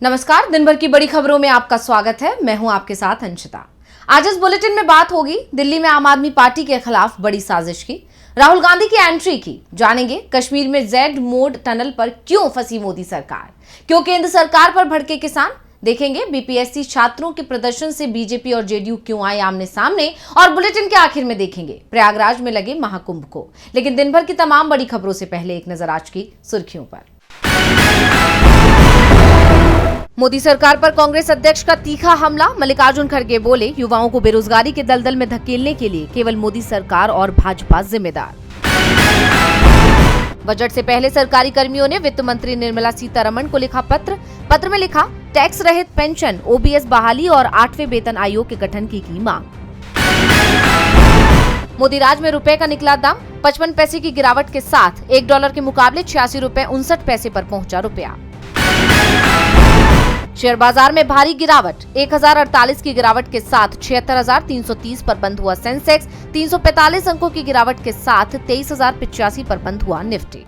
नमस्कार, दिन भर की बड़ी खबरों में आपका स्वागत है। मैं हूं आपके साथ अंशिता। आज इस बुलेटिन में बात होगी दिल्ली में आम आदमी पार्टी के खिलाफ बड़ी साजिश की, राहुल गांधी की एंट्री की, जानेंगे कश्मीर में जेड मोड टनल पर क्यों फंसी मोदी सरकार, क्यों केंद्र सरकार पर भड़के किसान, देखेंगे बीपीएससी छात्रों के प्रदर्शन से बीजेपी और जेडीयू क्यों आए आमने सामने, और बुलेटिन के आखिर में देखेंगे प्रयागराज में लगे महाकुंभ को। लेकिन दिन भर की तमाम बड़ी खबरों से पहले एक नजर आज की सुर्खियों पर। मोदी सरकार पर कांग्रेस अध्यक्ष का तीखा हमला, मल्लिकार्जुन खड़गे बोले युवाओं को बेरोजगारी के दलदल में धकेलने के लिए केवल मोदी सरकार और भाजपा जिम्मेदार। बजट से पहले सरकारी कर्मियों ने वित्त मंत्री निर्मला सीतारमण को लिखा पत्र में लिखा टैक्स रहित पेंशन, ओबीएस बहाली और 8वें वेतन आयोग के गठन की मांग। मोदी राज में रुपए का निकला दाम, 55 पैसे की गिरावट के साथ $1 के मुकाबले 86 रुपए 59 पैसे पर पहुंचा रुपया। शेयर बाजार में भारी गिरावट, 1048 की गिरावट के साथ 76,330 पर बंद हुआ सेंसेक्स, 345 अंकों की गिरावट के साथ 23,085 पर बंद हुआ निफ्टी।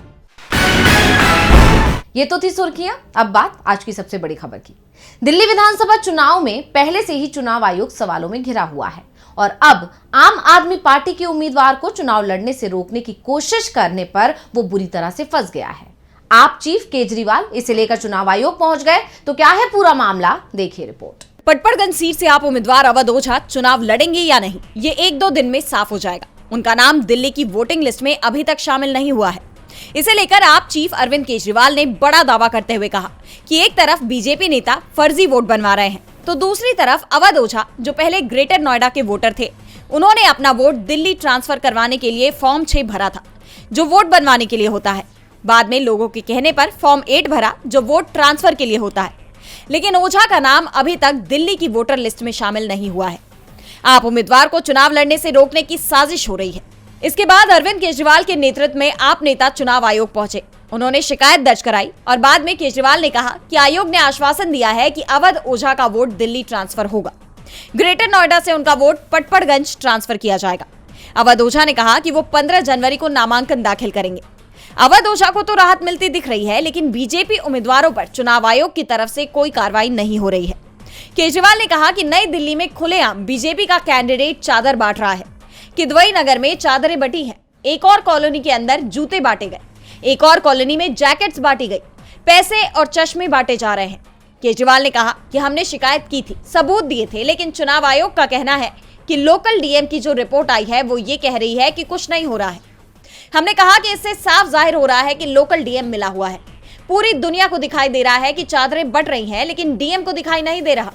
ये तो थी सुर्खियां, अब बात आज की सबसे बड़ी खबर की। दिल्ली विधानसभा चुनाव में पहले से ही चुनाव आयोग सवालों में घिरा हुआ है और अब आम आदमी पार्टी के उम्मीदवार को चुनाव लड़ने से रोकने की कोशिश करने पर वो बुरी तरह से फंस गया है। आप चीफ केजरीवाल इसे लेकर चुनाव आयोग पहुंच गए, तो क्या है पूरा मामला, देखिए रिपोर्ट। पटपड़गंज सीट से आप उम्मीदवार अवध ओझा चुनाव लड़ेंगे या नहीं, ये 1-2 दिन में साफ हो जाएगा। उनका नाम दिल्ली की वोटिंग लिस्ट में अभी तक शामिल नहीं हुआ है। इसे लेकर आप चीफ अरविंद केजरीवाल ने बड़ा दावा करते हुए कहा कि एक तरफ बीजेपी नेता फर्जी वोट बनवा रहे हैं, तो दूसरी तरफ अवध ओझा जो पहले ग्रेटर नोएडा के वोटर थे, उन्होंने अपना वोट दिल्ली ट्रांसफर करवाने के लिए फॉर्म 6 भरा था, जो वोट बनवाने के लिए होता है। बाद में लोगों के कहने पर फॉर्म 8 भरा, जो वोट ट्रांसफर के लिए होता है। लेकिन ओझा का नाम अभी तक दिल्ली की वोटर लिस्ट में शामिल नहीं हुआ है। आप उम्मीदवार को चुनाव लड़ने से रोकने की साजिश हो रही है। इसके बाद अरविंद केजरीवाल के नेतृत्व में आप नेता चुनाव आयोग पहुंचे। उन्होंने शिकायत दर्ज कराई और बाद में केजरीवाल ने कहा कि आयोग ने आश्वासन दिया है कि अवध ओझा का वोट दिल्ली ट्रांसफर होगा। ग्रेटर नोएडा से उनका वोट पटपड़गंज ट्रांसफर किया जाएगा। अवध ओझा ने कहा कि वो 15 जनवरी को नामांकन दाखिल करेंगे। अवध ओझा को तो राहत मिलती दिख रही है, लेकिन बीजेपी उम्मीदवारों पर चुनाव आयोग की तरफ से कोई कार्रवाई नहीं हो रही है। केजरीवाल ने कहा कि नई दिल्ली में खुलेआम बीजेपी का कैंडिडेट चादर बांट रहा है। किदवई नगर में चादरें बटी हैं, एक और कॉलोनी के अंदर जूते बांटे गए, एक और कॉलोनी में जैकेट्स बांटी गई, पैसे और चश्मे बांटे जा रहे हैं। केजरीवाल ने कहा कि हमने शिकायत की थी, सबूत दिए थे, लेकिन चुनाव आयोग का कहना है कि लोकल डीएम की जो रिपोर्ट आई है वो ये कह रही है कि कुछ नहीं हो रहा है। हमने कहा कि इससे साफ जाहिर हो रहा है कि लोकल डीएम मिला हुआ है। पूरी दुनिया को दिखाई दे रहा है कि चादरें बट रही हैं, लेकिन डीएम को दिखाई नहीं दे रहा।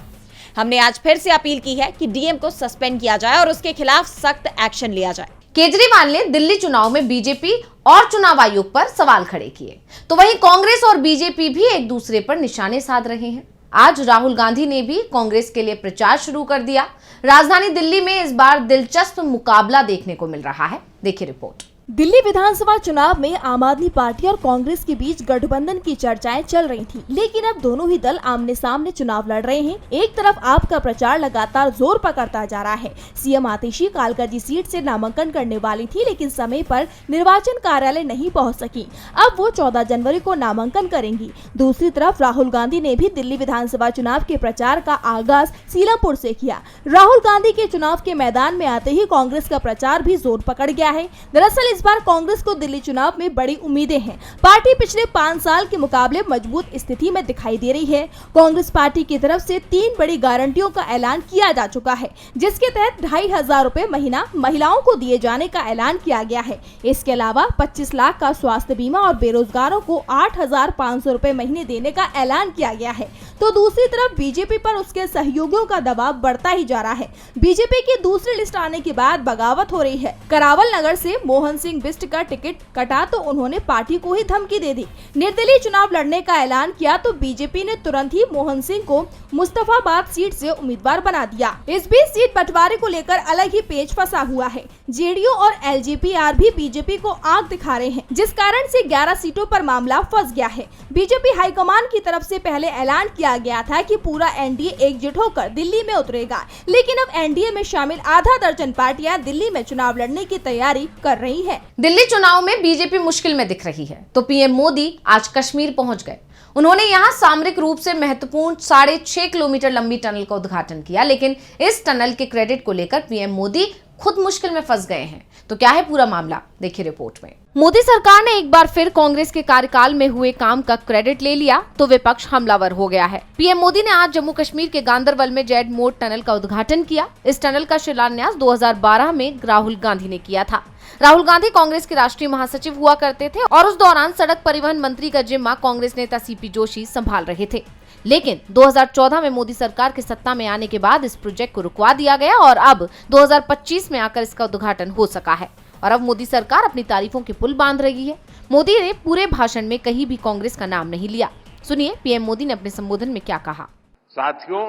हमने आज फिर से अपील की है कि डीएम को सस्पेंड किया जाए और उसके खिलाफ सख्त एक्शन लिया जाए। केजरीवाल ने दिल्ली चुनाव में बीजेपी और चुनाव आयोग पर सवाल खड़े किए, तो वहीं कांग्रेस और बीजेपी भी एक दूसरे पर निशाने साध रहे हैं। आज राहुल गांधी ने भी कांग्रेस के लिए प्रचार शुरू कर दिया। राजधानी दिल्ली में इस बार दिलचस्प मुकाबला देखने को मिल रहा है, देखिए रिपोर्ट। दिल्ली विधानसभा चुनाव में आम आदमी पार्टी और कांग्रेस के बीच गठबंधन की चर्चाएं चल रही थी, लेकिन अब दोनों ही दल आमने सामने चुनाव लड़ रहे हैं। एक तरफ आप का प्रचार लगातार जोर पकड़ता जा रहा है। सीएम आतिशी कालकाजी सीट से नामांकन करने वाली थी, लेकिन समय पर निर्वाचन कार्यालय नहीं पहुंच सकी। अब वो 14 जनवरी को नामांकन करेंगी। दूसरी तरफ राहुल गांधी ने भी दिल्ली विधानसभा चुनाव के प्रचार का आगाज सीलमपुर से किया। राहुल गांधी के चुनाव के मैदान में आते ही कांग्रेस का प्रचार भी जोर पकड़ गया है। दरअसल इस बार कांग्रेस को दिल्ली चुनाव में बड़ी उम्मीदें हैं। पार्टी पिछले 5 साल के मुकाबले मजबूत स्थिति में दिखाई दे रही है। कांग्रेस पार्टी की तरफ से 3 बड़ी गारंटियों का ऐलान किया जा चुका है, जिसके तहत 2,500 रुपए महीना महिलाओं को दिए जाने का ऐलान किया गया है। इसके अलावा 25 लाख का स्वास्थ्य बीमा और बेरोजगारों को 8,500 रुपए महीने देने का ऐलान किया गया है। तो दूसरी तरफ बीजेपी पर उसके सहयोगियों का दबाव बढ़ता ही जा रहा है। बीजेपी की दूसरी लिस्ट आने के बाद बगावत हो रही है। करावल नगर से मोहन सिंह बिष्ट का टिकट कटा तो उन्होंने पार्टी को ही धमकी दे दी। निर्दलीय चुनाव लड़ने का ऐलान किया तो बीजेपी ने तुरंत ही मोहन सिंह को मुस्तफाबाद सीट से उम्मीदवार बना दिया। इस बीच सीट बंटवारे को लेकर अलग ही पेच फंसा हुआ है। जेडीयू और एलजेपीआर भी बीजेपी को आंख दिखा रहे हैं, जिस कारण से 11 सीटों पर मामला फंस गया है। बीजेपी हाईकमान की तरफ से पहले ऐलान किया गया था कि पूरा एनडीए एकजुट होकर दिल्ली में उतरेगा, लेकिन अब एनडीए में शामिल आधा दर्जन पार्टियां दिल्ली में चुनाव लड़ने की तैयारी कर रही है। दिल्ली चुनाव में बीजेपी मुश्किल में दिख रही है, तो पीएम मोदी आज कश्मीर पहुंच गए। उन्होंने यहां सामरिक रूप से महत्वपूर्ण 6.5 किलोमीटर लंबी टनल का उद्घाटन किया, लेकिन इस टनल के क्रेडिट को लेकर पीएम मोदी खुद मुश्किल में फंस गए हैं। तो क्या है पूरा मामला, देखिए रिपोर्ट में। मोदी सरकार ने एक बार फिर कांग्रेस के कार्यकाल में हुए काम का क्रेडिट ले लिया तो विपक्ष हमलावर हो गया है। पीएम मोदी ने आज जम्मू कश्मीर के गांदरबल में जेड मोड टनल का उद्घाटन किया। इस टनल का शिलान्यास 2012 में राहुल गांधी ने किया था। राहुल गांधी कांग्रेस के राष्ट्रीय महासचिव हुआ करते थे और उस दौरान सड़क परिवहन मंत्री का जिम्मा कांग्रेस नेता सीपी जोशी संभाल रहे थे। लेकिन 2014 में मोदी सरकार के सत्ता में आने के बाद इस प्रोजेक्ट को रुकवा दिया गया और अब 2025 में आकर इसका उद्घाटन हो सका है। और अब मोदी सरकार अपनी तारीफों के पुल बांध रही है। मोदी ने पूरे भाषण में कहीं भी कांग्रेस का नाम नहीं लिया। सुनिए पीएम मोदी ने अपने संबोधन में क्या कहा। साथियों,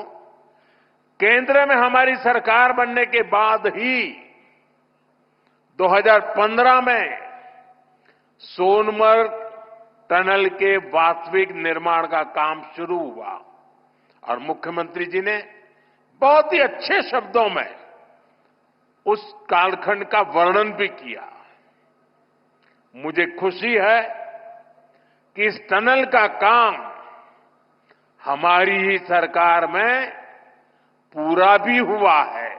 केंद्र में हमारी सरकार बनने के बाद ही 2015 में सोनमर्ग टनल के वास्तविक निर्माण का काम शुरू हुआ और मुख्यमंत्री जी ने बहुत ही अच्छे शब्दों में उस कालखंड का वर्णन भी किया। मुझे खुशी है कि इस टनल का काम हमारी ही सरकार में पूरा भी हुआ है।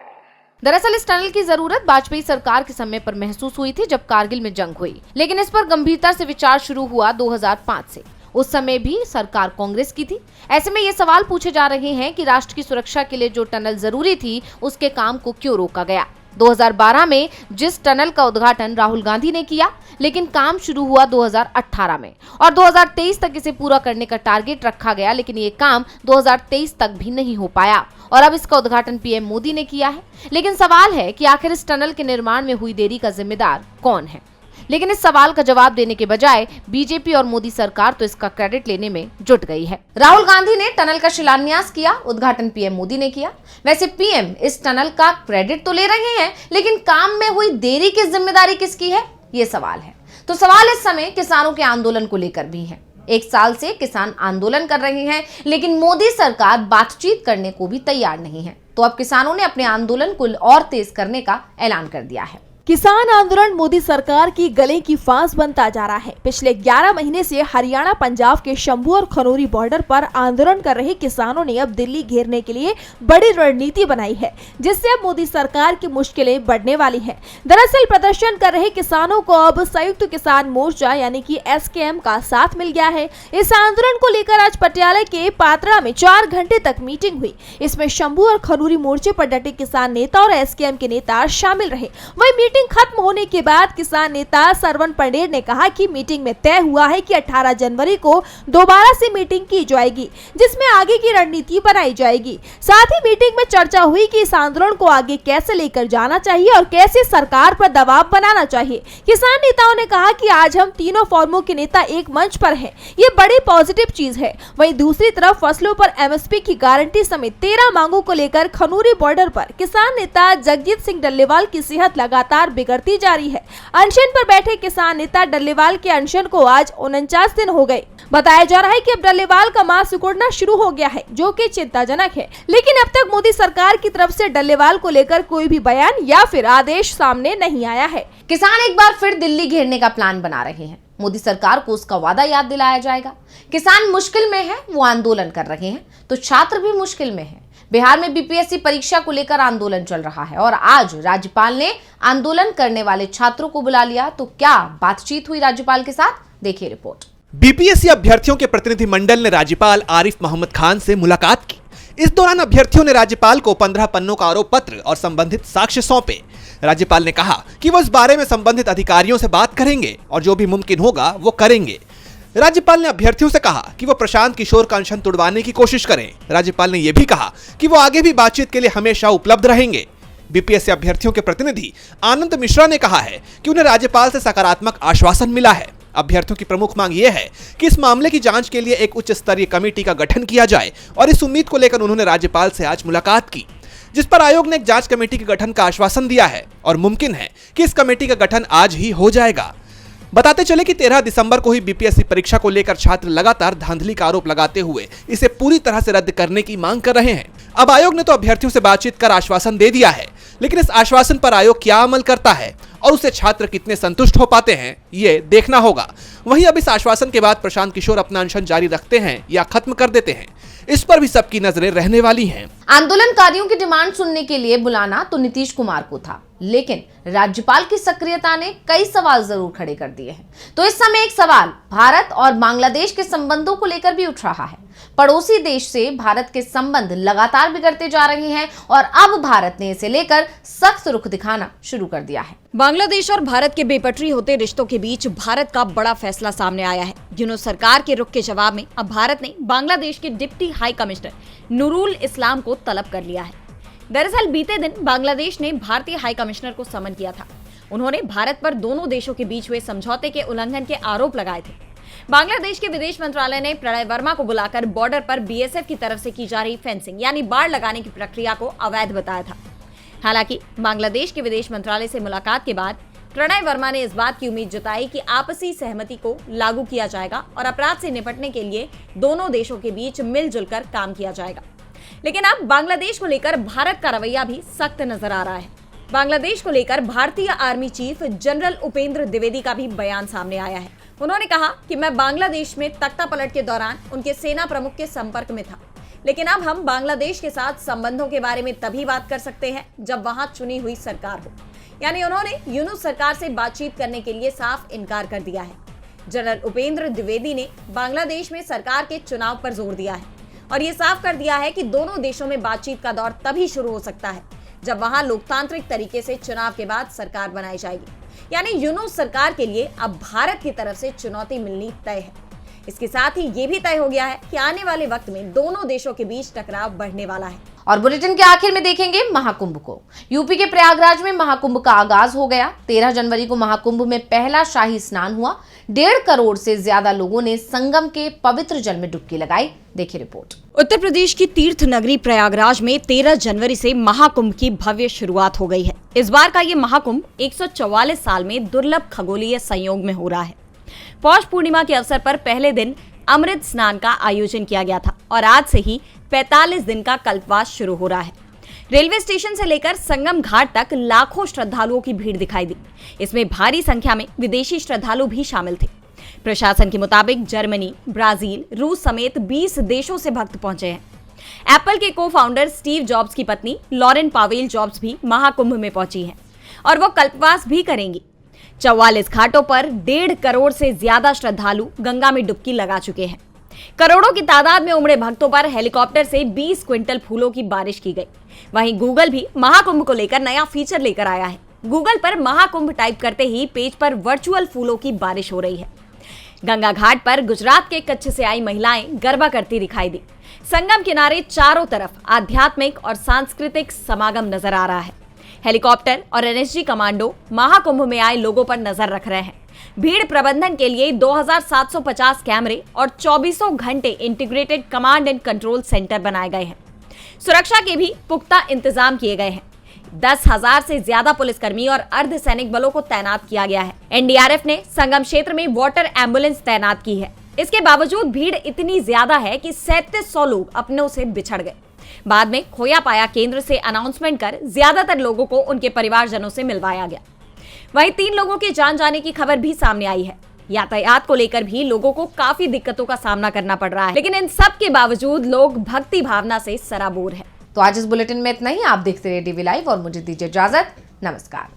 दरअसल इस टनल की जरूरत वाजपेयी सरकार के समय पर महसूस हुई थी जब कारगिल में जंग हुई, लेकिन इस पर गंभीरता से विचार शुरू हुआ 2005 से। उस समय भी सरकार कांग्रेस की थी। ऐसे में ये सवाल पूछे जा रहे हैं कि राष्ट्र की सुरक्षा के लिए जो टनल जरूरी थी उसके काम को क्यों रोका गया। 2012 में जिस टनल का उद्घाटन राहुल गांधी ने किया, लेकिन काम शुरू हुआ 2018 में और 2023 तक इसे पूरा करने का टारगेट रखा गया, लेकिन ये काम 2023 तक भी नहीं हो पाया और अब इसका उद्घाटन पीएम मोदी ने किया है। लेकिन सवाल है कि आखिर इस टनल के निर्माण में हुई देरी का जिम्मेदार कौन है। लेकिन इस सवाल का जवाब देने के बजाय बीजेपी और मोदी सरकार तो इसका क्रेडिट लेने में जुट गई है। राहुल गांधी ने टनल का शिलान्यास किया, उद्घाटन पीएम मोदी ने किया। वैसे पीएम इस टनल का क्रेडिट तो ले रहे हैं, लेकिन काम में हुई देरी की जिम्मेदारी किसकी है, ये सवाल है। तो सवाल इस समय किसानों के आंदोलन को लेकर भी है। 1 साल से किसान आंदोलन कर रहे हैं, लेकिन मोदी सरकार बातचीत करने को भी तैयार नहीं है। तो अब किसानों ने अपने आंदोलन को और तेज करने का ऐलान कर दिया है। किसान आंदोलन मोदी सरकार की गले की फांस बनता जा रहा है। पिछले 11 महीने से हरियाणा पंजाब के शंभू और खनौरी बॉर्डर पर आंदोलन कर रहे किसानों ने अब दिल्ली घेरने के लिए बड़ी रणनीति बनाई है, जिससे अब मोदी सरकार की मुश्किलें बढ़ने वाली हैं। दरअसल प्रदर्शन कर रहे किसानों को अब संयुक्त किसान मोर्चा यानी कि SKM का साथ मिल गया है। इस आंदोलन को लेकर आज पटियाला के पात्रा में 4 घंटे तक मीटिंग हुई। इसमें शंभू और खनौरी मोर्चे पर डटे किसान नेता और SKM के नेता शामिल रहे। वही मीटिंग खत्म होने के बाद किसान नेता सरवण पंडेर ने कहा कि मीटिंग में तय हुआ है कि 18 जनवरी को दोबारा से मीटिंग की जाएगी, जिसमें आगे की रणनीति बनाई जाएगी। साथ ही मीटिंग में चर्चा हुई कि इस आंदोलन को आगे कैसे लेकर जाना चाहिए और कैसे सरकार पर दबाव बनाना चाहिए। किसान नेताओं ने कहा कि आज हम तीनों फॉर्मों के नेता एक मंच पर हैं, ये बड़ी पॉजिटिव चीज है। वहीं दूसरी तरफ फसलों पर MSP की गारंटी समेत 13 मांगों को लेकर खनौरी बॉर्डर पर किसान नेता जगजीत सिंह डल्लेवाल की सेहत लगातार बिगड़ती जा रही है। अनशन पर बैठे किसान नेता डल्लेवाल के अनशन को आज 49 दिन हो गए। बताया जा रहा है कि अब डल्लेवाल का मांस सिकुड़ना शुरू हो गया है, जो कि चिंताजनक है। लेकिन अब तक मोदी सरकार की तरफ से डल्लेवाल को लेकर कोई भी बयान या फिर आदेश सामने नहीं आया है। किसान एक बार फिर दिल्ली घेरने का प्लान बना रहे हैं। मोदी सरकार को उसका वादा याद दिलाया जाएगा। किसान मुश्किल में है, वो आंदोलन कर रहे हैं, तो छात्र भी मुश्किल में है। बिहार में BPSC परीक्षा को लेकर आंदोलन चल रहा है और आज राज्यपाल ने आंदोलन करने वाले छात्रों को बुला लिया। तो क्या बातचीत हुई राज्यपाल के साथ, देखिए रिपोर्ट। BPSC अभ्यर्थियों के प्रतिनिधि मंडल ने राज्यपाल आरिफ मोहम्मद खान से मुलाकात की। इस दौरान अभ्यर्थियों ने राज्यपाल को 15 पन्नों का आरोप पत्र और संबंधित साक्ष्य सौंपे। राज्यपाल ने कहा कि वो इस बारे में संबंधित अधिकारियों से बात करेंगे और जो भी मुमकिन होगा वो करेंगे। राज्यपाल ने अभ्यर्थियों से कहा कि वो प्रशांत किशोर का अनशन तुड़वाने की कोशिश करें। राज्यपाल ने यह भी कहा कि वो आगे भी बातचीत के लिए हमेशा उपलब्ध रहेंगे। BPSC अभ्यर्थियों के प्रतिनिधि आनंद मिश्रा ने कहा है कि उन्हें राज्यपाल से सकारात्मक आश्वासन मिला है। अभ्यर्थियों की प्रमुख मांग यह है कि इस मामले की जांच के लिए एक उच्च स्तरीय कमेटी का गठन किया जाए और इस उम्मीद को लेकर उन्होंने राज्यपाल से आज मुलाकात की, जिस पर आयोग ने एक जांच कमेटी के गठन का आश्वासन दिया है और मुमकिन है कि इस कमेटी का गठन आज ही हो जाएगा। बताते चले कि 13 दिसंबर को ही BPSC परीक्षा को लेकर छात्र लगातार धांधली का आरोप लगाते हुए इसे पूरी तरह से रद्द करने की मांग कर रहे हैं। अब आयोग ने तो अभ्यर्थियों से बातचीत कर आश्वासन दे दिया है, लेकिन इस आश्वासन पर आयोग क्या अमल करता है और उससे छात्र कितने संतुष्ट हो पाते हैं ये देखना होगा। वहीं अब इस आश्वासन के बाद प्रशांत किशोर अपना अनशन जारी रखते हैं या खत्म कर देते हैं, इस पर भी सबकी नजरें रहने वाली हैं। आंदोलनकारियों की डिमांड सुनने के लिए बुलाना तो नीतीश कुमार को था, लेकिन राज्यपाल की सक्रियता ने कई सवाल जरूर खड़े कर दिए हैं। तो इस समय एक सवाल भारत और बांग्लादेश के संबंधों को लेकर भी उठ रहा है। पड़ोसी देश से भारत के संबंध लगातार बिगड़ते जा रहे हैं और अब भारत ने इसे लेकर सख्त रुख दिखाना शुरू कर दिया है। बांग्लादेश और भारत के बेपटरी होते रिश्तों के बीच भारत का बड़ा फैसला सामने आया है। यूनुस सरकार के रुख के जवाब में अब भारत ने बांग्लादेश के डिप्टी हाई कमिश्नर नूरुल इस्लाम को तलब कर लिया है। दरअसल बीते दिन बांग्लादेश ने भारतीय हाई कमिश्नर को समन किया था। उन्होंने भारत पर दोनों देशों के बीच हुए समझौते के उल्लंघन के आरोप लगाए थे। बांग्लादेश के विदेश मंत्रालय ने प्रणय वर्मा को बुलाकर बॉर्डर पर बीएसएफ की तरफ से की जा रही फेंसिंग यानी बाड़ लगाने की प्रक्रिया को अवैध बताया था। हालांकि बांग्लादेश के विदेश मंत्रालय से मुलाकात के बाद प्रणय वर्मा ने इस बात की उम्मीद जताई कि आपसी सहमति को लागू किया जाएगा और अपराध से निपटने के लिए दोनों देशों के बीच मिलजुल कर काम किया जाएगा। लेकिन अब बांग्लादेश को लेकर भारत का रवैया भी सख्त नजर आ रहा है। बांग्लादेश को लेकर भारतीय army chief general Upendra Dwivedi का भी बयान सामने आया है। उन्होंने कहा कि मैं बांग्लादेश में तख्तापलट के दौरान उनके सेना प्रमुख के संपर्क में था, लेकिन अब हम बांग्लादेश के साथ संबंधों के बारे में तभी बात कर सकते हैं जब वहां चुनी हुई सरकार हो। यानी उन्होंने यूनुस सरकार से बातचीत करने के लिए साफ इनकार कर दिया है। जनरल उपेंद्र द्विवेदी ने बांग्लादेश में सरकार के चुनाव पर जोर दिया है और ये साफ कर दिया है कि दोनों देशों में बातचीत का दौर तभी शुरू हो सकता है जब वहां लोकतांत्रिक तरीके से चुनाव के बाद सरकार बनाई जाएगी। यानी यूनुस सरकार के लिए अब भारत की तरफ से चुनौती मिलनी तय है। इसके साथ ही ये भी तय हो गया है कि आने वाले वक्त में दोनों देशों के बीच टकराव बढ़ने वाला है। और बुलेटिन के आखिर में देखेंगे महाकुंभ को। यूपी के प्रयागराज में महाकुंभ का आगाज हो गया। 13 जनवरी को महाकुंभ में पहला शाही स्नान हुआ। 1.5 करोड़ से ज्यादा लोगों ने संगम के पवित्र जल में डुबकी लगाई। देखिए रिपोर्ट। उत्तर प्रदेश की तीर्थ नगरी प्रयागराज में 13 जनवरी से महाकुंभ की भव्य शुरुआत हो गई है। इस बार का ये महाकुंभ 144 साल में दुर्लभ खगोलीय संयोग में हो रहा है। पौष पूर्णिमा के अवसर पर पहले दिन अमृत स्नान का आयोजन किया गया था और आज से ही 45 दिन का कल्पवास शुरू हो रहा है। रेलवे स्टेशन से लेकर संगम घाट तक लाखों श्रद्धालुओं की भीड़ दिखाई दी। इसमें भारी संख्या में विदेशी श्रद्धालु भी शामिल थे। प्रशासन के मुताबिक जर्मनी, ब्राजील, रूस समेत 20 देशों से भक्त पहुंचे हैं। एप्पल के को फाउंडर स्टीव जॉब्स की पत्नी लॉरेन पावेल जॉब्स भी महाकुंभ में पहुंची हैं और वो कल्पवास भी करेंगी। 44 घाटों पर 1.5 करोड़ से ज्यादा श्रद्धालु गंगा में डुबकी लगा चुके हैं। करोड़ों की तादाद में उमड़े भक्तों पर हेलीकॉप्टर से 20 क्विंटल फूलों की बारिश की गई। वहीं गूगल भी महाकुंभ को लेकर नया फीचर लेकर आया है। गूगल पर महाकुंभ टाइप करते ही पेज पर वर्चुअल फूलों की बारिश हो रही है। गंगा घाट पर गुजरात के कच्छ से आई महिलाएं गरबा करती दिखाई दी। संगम किनारे चारों तरफ आध्यात्मिक और सांस्कृतिक समागम नजर आ रहा है। हेलीकॉप्टर और एनएसजी कमांडो महाकुंभ में आए लोगों पर नजर रख रहे हैं। भीड़ प्रबंधन के लिए 2750 कैमरे और 24 घंटे integrated command and control centre बनाए गए हैं। सुरक्षा के भी पुख्ता इंतजाम किए गए हैं। 10,000 से ज्यादा पुलिसकर्मी और अर्धसैनिक बलों को तैनात किया गया है। एनडीआरएफ ने संगम क्षेत्र में वाटर एम्बुलेंस तैनात की है। इसके बावजूद भीड़ इतनी ज्यादा है कि 3700 लोग अपनों से बिछड़ गए। बाद में खोया पाया केंद्र से अनाउंसमेंट कर ज्यादातर लोगों को उनके परिवारजनों से मिलवाया गया। वहीं 3 लोगों के जान जाने की खबर भी सामने आई है। यातायात को लेकर भी लोगों को काफी दिक्कतों का सामना करना पड़ रहा है, लेकिन इन सब के बावजूद लोग भक्ति भावना से सराबोर है। तो आज इस बुलेटिन में इतना ही। आप देखते रहिए डीवी लाइव और मुझे दीजिए इजाजत। नमस्कार।